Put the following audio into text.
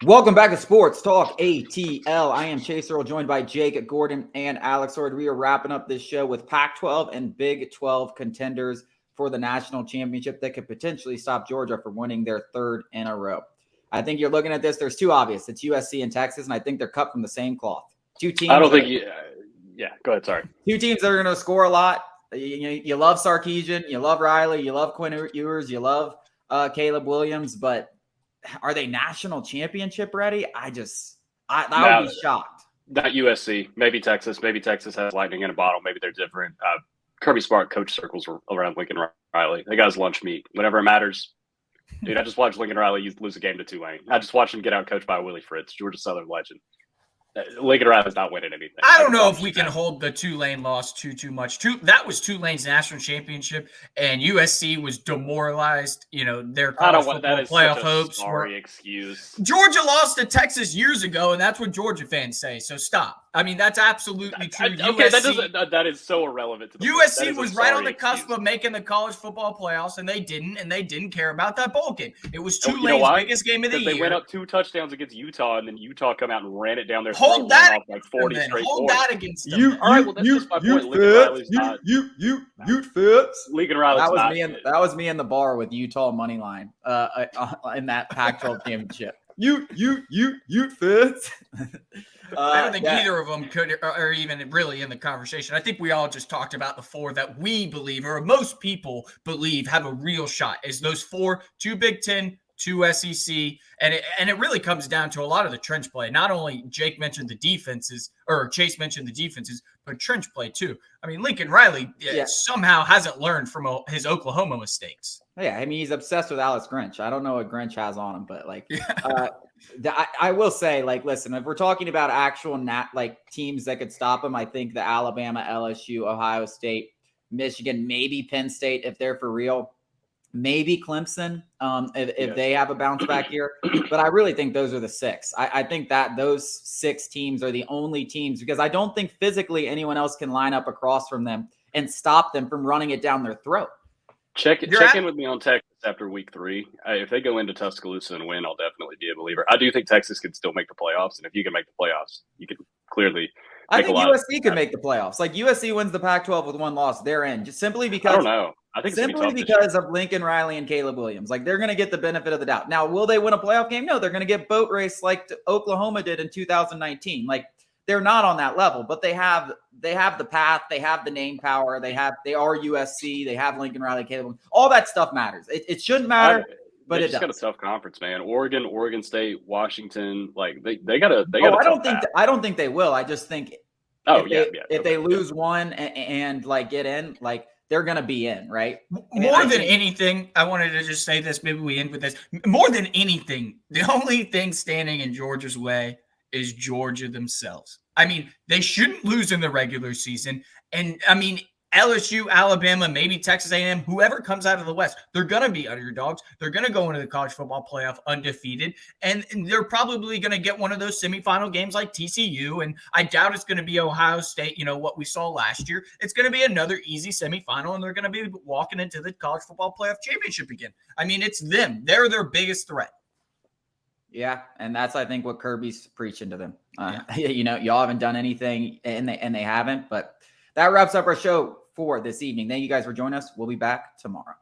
Welcome back to Sports Talk ATL. I am Chase Earl, joined by Jake Gordon and Alex Hord. We are wrapping up this show with Pac-12 and Big 12 contenders for the national championship that could potentially stop Georgia from winning their third in a row. I think you're looking at this. There's two obvious. It's USC and Texas, and I think they're cut from the same cloth. Two teams. I don't think yeah, go ahead. Sorry. Two teams that are going to score a lot. You love Sarkisian. You love Riley. You love Quinn Ewers. You love Caleb Williams, but are they national championship ready? I would be shocked. Not USC. Maybe Texas. Maybe Texas has lightning in a bottle. Maybe they're different. Kirby Smart coach circles around Lincoln Riley. That guy's lunch meat. Whenever it matters. Dude, I just watched Lincoln Riley lose a game to Tulane. I just watched him get out coached by Willie Fritz, Georgia Southern legend. Lincoln Riley's not winning anything. I don't know if we can hold the Tulane loss too much. That was Tulane's national championship, and USC was demoralized. Their college football playoff hopes were. Excuse. Georgia lost to Texas years ago, and that's what Georgia fans say. So stop. I mean, that's absolutely true. Okay, that is so irrelevant. To the USC was right on the cusp of making the college football playoffs, and they didn't care about that bowl game. It was Tulane's biggest game of the year. They went up 2 touchdowns against Utah, and then Utah come out and ran it down their throat. Hold that, like 40 straight hold points. that against them. All right, well, that's just my point. Lincoln Riley's not. Fitz. Lincoln Riley's that was me in the bar with Utah money line in that Pac-12 championship. Fitz. I don't think either of them could or even really in the conversation. I think we all just talked about the four that we believe, or most people believe, have a real shot. Is those four: 2 Big Ten, 2 SEC, and it really comes down to a lot of the trench play. Not only Jake mentioned the defenses, or Chase mentioned the defenses, but trench play too. I mean, Lincoln Riley somehow hasn't learned from his Oklahoma mistakes. Yeah, I mean, he's obsessed with Alex Grinch. I don't know what Grinch has on him, but I will say, listen, if we're talking about actual teams that could stop him, I think the Alabama, LSU, Ohio State, Michigan, maybe Penn State, if they're for real. Maybe Clemson, if they have a bounce back year. But I really think those are the 6. I think that those 6 teams are the only teams, because I don't think physically anyone else can line up across from them and stop them from running it down their throat. Check in with me on Texas after week 3. If they go into Tuscaloosa and win, I'll definitely be a believer. I do think Texas can still make the playoffs. And if you can make the playoffs, you can clearly I think USC could make the playoffs. USC wins the Pac-12 with 1 loss, they're in. Just simply because I don't know. I think simply because of Lincoln Riley and Caleb Williams. They're going to get the benefit of the doubt. Now, will they win a playoff game? No, they're going to get boat raced like Oklahoma did in 2019. They're not on that level, but they have the path, they have the name power, they are USC, they have Lincoln Riley, Caleb Williams. All that stuff matters. It shouldn't matter, but it does. Got a tough conference, man. Oregon State, Washington, they got I don't think they will. I just think if they lose one and get in, they're going to be in, right? More than anything, I wanted to just say this. Maybe we end with this. More than anything, the only thing standing in Georgia's way is Georgia themselves. I mean, they shouldn't lose in the regular season. And, I mean, LSU, Alabama, maybe Texas A&M, whoever comes out of the West, they're going to be underdogs. They're going to go into the college football playoff undefeated, and they're probably going to get one of those semifinal games like TCU, and I doubt it's going to be Ohio State, what we saw last year. It's going to be another easy semifinal, and they're going to be walking into the college football playoff championship again. I mean, it's them. They're their biggest threat. Yeah, and that's, I think, what Kirby's preaching to them. Y'all haven't done anything, and they haven't, but that wraps up our show for this evening. Thank you guys for joining us. We'll be back tomorrow.